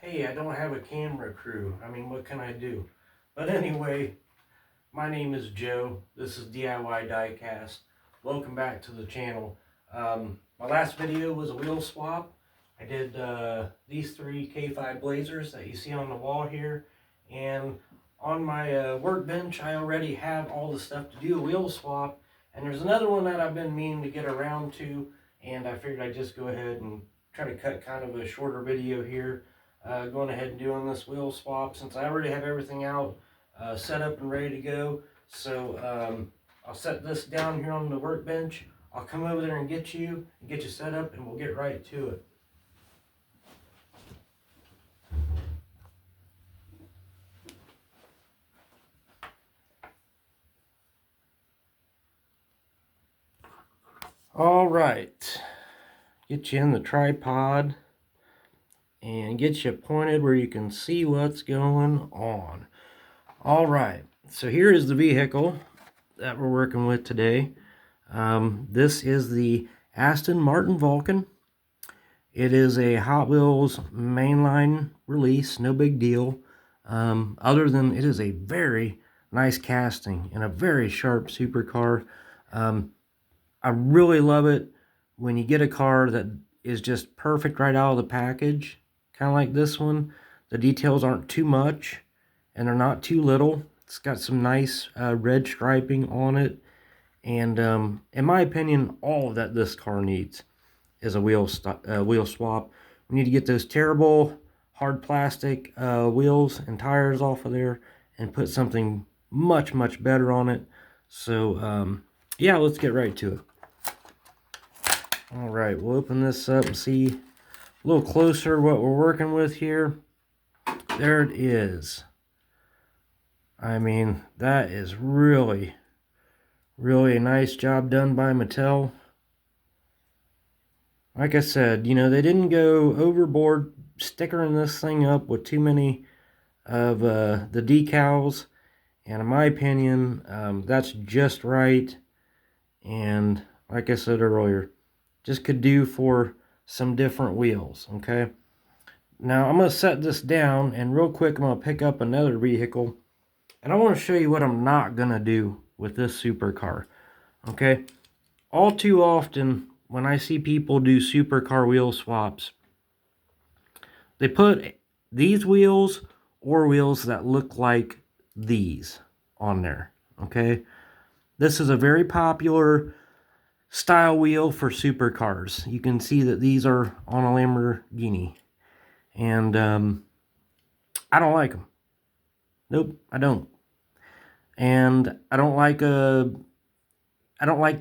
Hey, I don't have a camera crew. I mean, what can I do? But anyway, my name is Joe. This is DIY Diecast. Welcome back to the channel. My last video was a wheel swap. I did these three K5 Blazers that you see on the wall here. And on my workbench, I already have all the stuff to do a wheel swap. And there's another one that I've been meaning to get around to. And I figured I'd just go ahead and try to cut kind of a shorter video here. Going ahead and doing this wheel swap since I already have everything out set up and ready to go. So I'll set this down here on the workbench. I'll come over there and get you set up, and we'll get right to it. All right, get you in the tripod and get you pointed where you can see what's going on. All right, so here is the vehicle that we're working with today. This is the Aston Martin Vulcan. It is a Hot Wheels mainline release, no big deal. Other than it is a very nice casting and a very sharp supercar. I really love it when you get a car that is just perfect right out of the package, kind of like this one. The details aren't too much and they're not too little. It's got some nice red striping on it. And in my opinion, all that this car needs is a wheel swap. We need to get those terrible hard plastic wheels and tires off of there and put something much better on it. So yeah, let's get right to it. All right, we'll open this up and see a little closer what we're working with here. There it is. I mean, that is really a nice job done by Mattel. Like I said, you know, they didn't go overboard stickering this thing up with too many of the decals. And in my opinion, that's just right. And like I said earlier, just could do for some different wheels, okay? Now, I'm going to set this down, and real quick, I'm going to pick up another vehicle. And I want to show you what I'm not going to do with this supercar, okay? All too often, when I see people do supercar wheel swaps, they put these wheels or wheels that look like these on there, okay? This is a very popular style wheel for supercars. You can see that these are on a Lamborghini. And I don't like them. Nope, I don't. And I don't like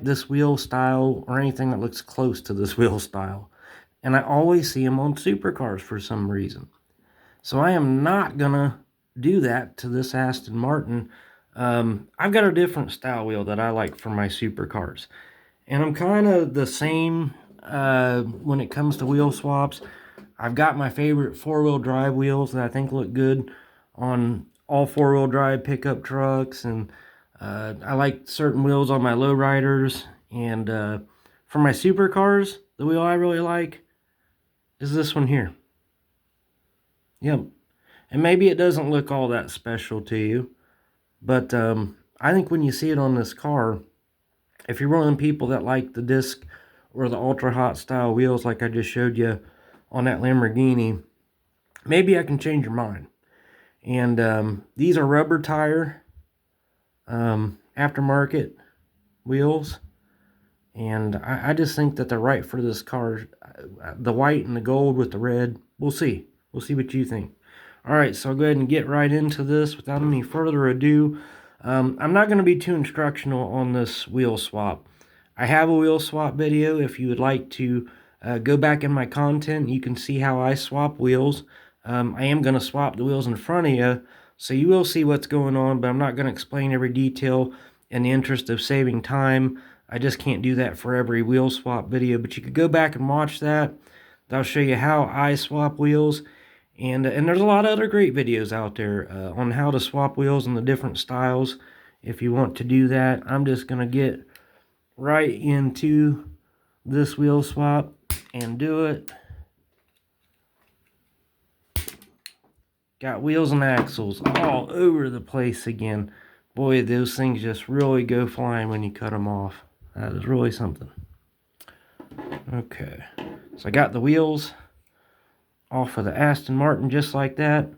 this wheel style or anything that looks close to this wheel style. And I always see them on supercars for some reason. So I am not gonna do that to this Aston Martin. I've got a different style wheel that I like for my supercars. And I'm kind of the same when it comes to wheel swaps. I've got my favorite four-wheel drive wheels that I think look good on all four-wheel drive pickup trucks. And I like certain wheels on my lowriders. And for my supercars, the wheel I really like is this one here. Yep. And maybe it doesn't look all that special to you. But I think when you see it on this car, if you're one of them people that like the disc or the ultra hot style wheels like I just showed you on that Lamborghini, maybe I can change your mind. And these are rubber tire aftermarket wheels. And I just think that they're right for this car. The white and the gold with the red. We'll see. We'll see what you think. All right, so I'll go ahead and get right into this without any further ado. I'm not going to be too instructional on this wheel swap. I have a wheel swap video. If you would like to go back in my content, you can see how I swap wheels. I am going to swap the wheels in front of you, so you will see what's going on, but I'm not going to explain every detail in the interest of saving time. I just can't do that for every wheel swap video, but you could go back and watch that. That'll show you how I swap wheels. And there's a lot of other great videos out there on how to swap wheels and the different styles. If you want to do that, I'm just going to get right into this wheel swap and do it. Got wheels and axles all over the place again. Boy, those things just really go flying when you cut them off. That is really something. Okay, so I got the wheels off of the Aston Martin just like that.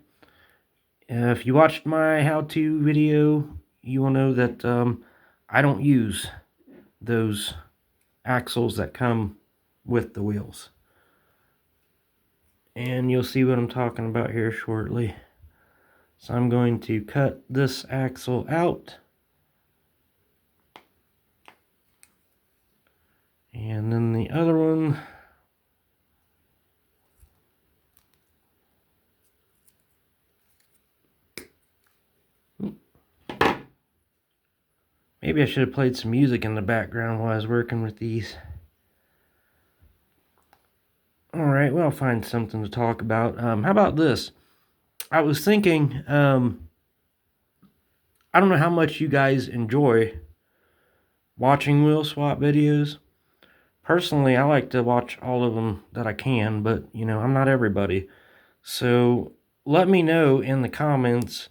If you watched my how-to video, you will know that I don't use those axles that come with the wheels. And you'll see what I'm talking about here shortly. So I'm going to cut this axle out. And then the other one. Maybe I should have played some music in the background while I was working with these. Alright, well, I'll find something to talk about. How about this? I was thinking, I don't know how much you guys enjoy watching wheel swap videos. Personally, I like to watch all of them that I can, but, you know, I'm not everybody. So, let me know in the comments,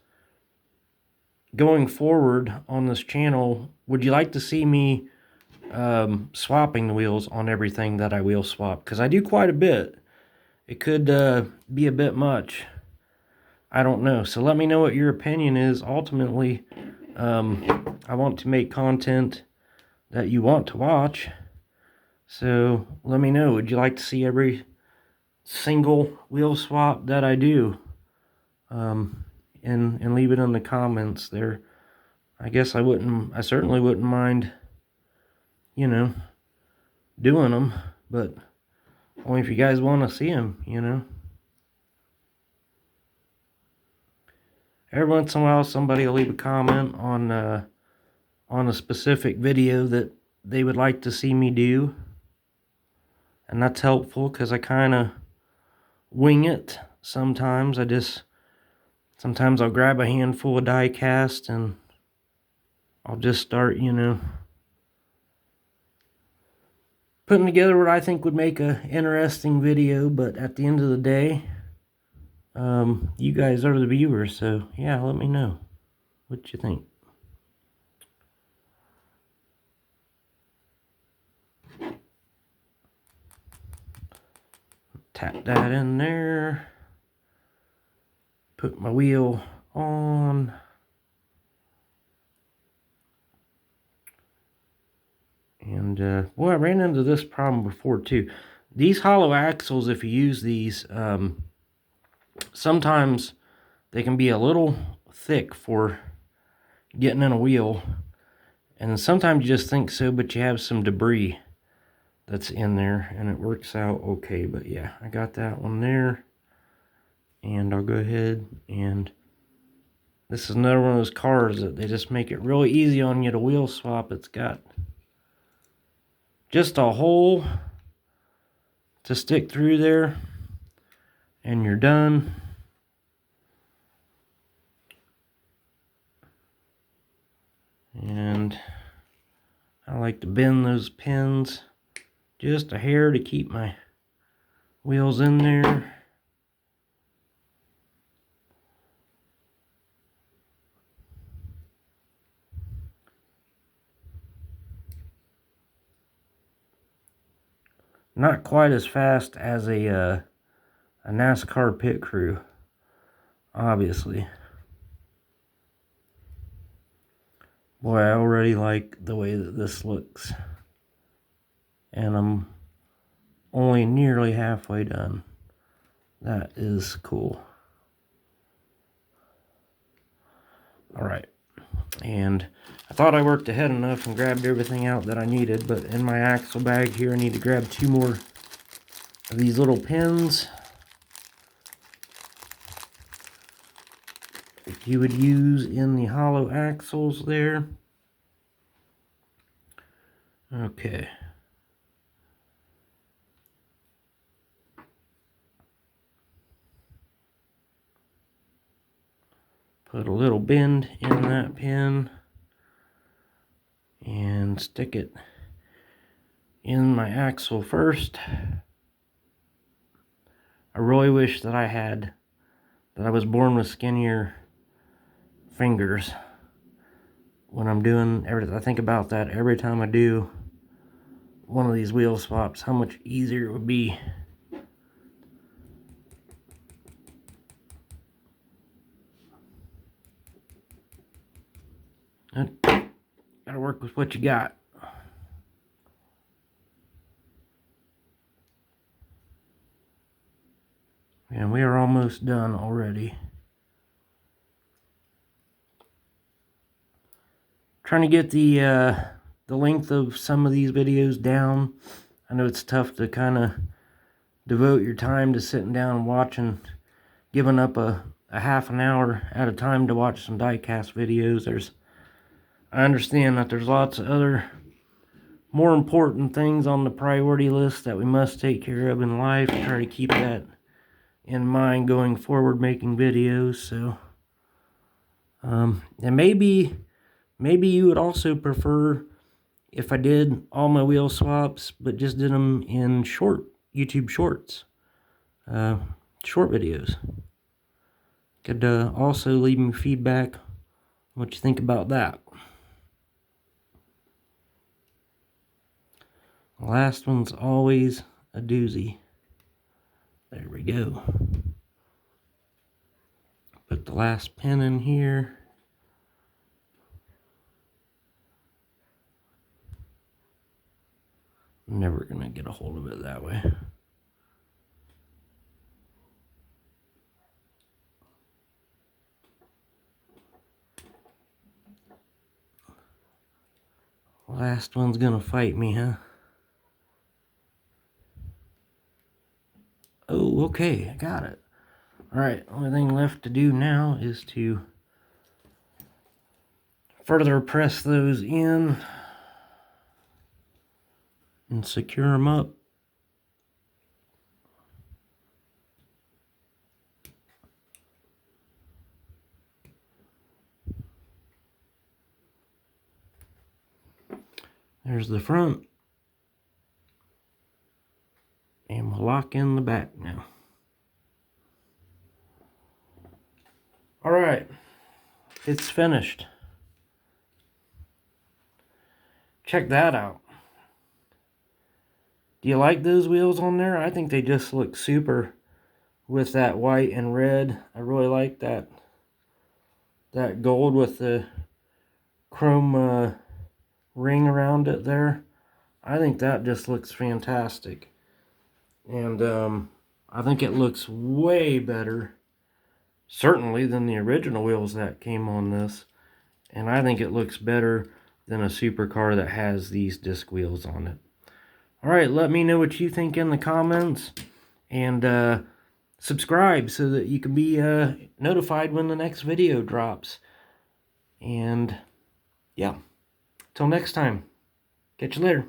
going forward on this channel, would you like to see me swapping the wheels on everything that I wheel swap? Because I do quite a bit. It could be a bit much. I don't know. So let me know what your opinion is. Ultimately, I want to make content that you want to watch. So let me know. Would you like to see every single wheel swap that I do? And leave it in the comments there. I guess I certainly wouldn't mind, you know, doing them, but only if you guys want to see them, you know. Every once in a while, somebody will leave a comment on a specific video that they would like to see me do, and that's helpful because I kind of wing it sometimes. Sometimes I'll grab a handful of die cast and I'll just start, you know, putting together what I think would make a interesting video. But at the end of the day, you guys are the viewers, so yeah, let me know what you think. Tap that in there. Put my wheel on. And, well, I ran into this problem before, too. These hollow axles, if you use these, sometimes they can be a little thick for getting in a wheel. And sometimes you just think so, but you have some debris that's in there, and it works out okay. But, yeah, I got that one there. And I'll go ahead and... this is another one of those cars that they just make it really easy on you to wheel swap. It's got just a hole to stick through there, and you're done. And I like to bend those pins just a hair to keep my wheels in there. Not quite as fast as a NASCAR pit crew, obviously. Boy, I already like the way that this looks. And I'm only nearly halfway done. That is cool. Alright. And I thought I worked ahead enough and grabbed everything out that I needed, but in my axle bag here I need to grab 2 more of these little pins that you would use in the hollow axles there. Okay. Put a little bend in that pin and stick it in my axle first. I really wish that I had that I was born with skinnier fingers when I'm doing everything. I think about that every time I do one of these wheel swaps, how much easier it would be. Gotta work with what you got. And we are almost done already. Trying to get the length of some of these videos down. I know it's tough to kind of devote your time to sitting down and watching, giving up a half an hour at a time to watch some diecast videos. I understand that there's lots of other more important things on the priority list that we must take care of in life. Try to keep that in mind going forward making videos. So and maybe you would also prefer if I did all my wheel swaps but just did them in YouTube shorts, short videos. Could also leave me feedback what you think about that. The last one's always a doozy. There we go. Put the last pin in here. I'm never gonna get a hold of it that way. Last one's gonna fight me, huh? Oh, okay, I got it. Alright, only thing left to do now is to further press those in and secure them up. There's the front. And we'll lock in the back now. Alright, it's finished. Check that out. Do you like those wheels on there? I think they just look super with that white and red. I really like that gold with the chrome ring around it there. I think that just looks fantastic. And I think it looks way better, certainly, than the original wheels that came on this. And I think it looks better than a supercar that has these disc wheels on it. Alright, let me know what you think in the comments. And subscribe so that you can be notified when the next video drops. And yeah, till next time, catch you later.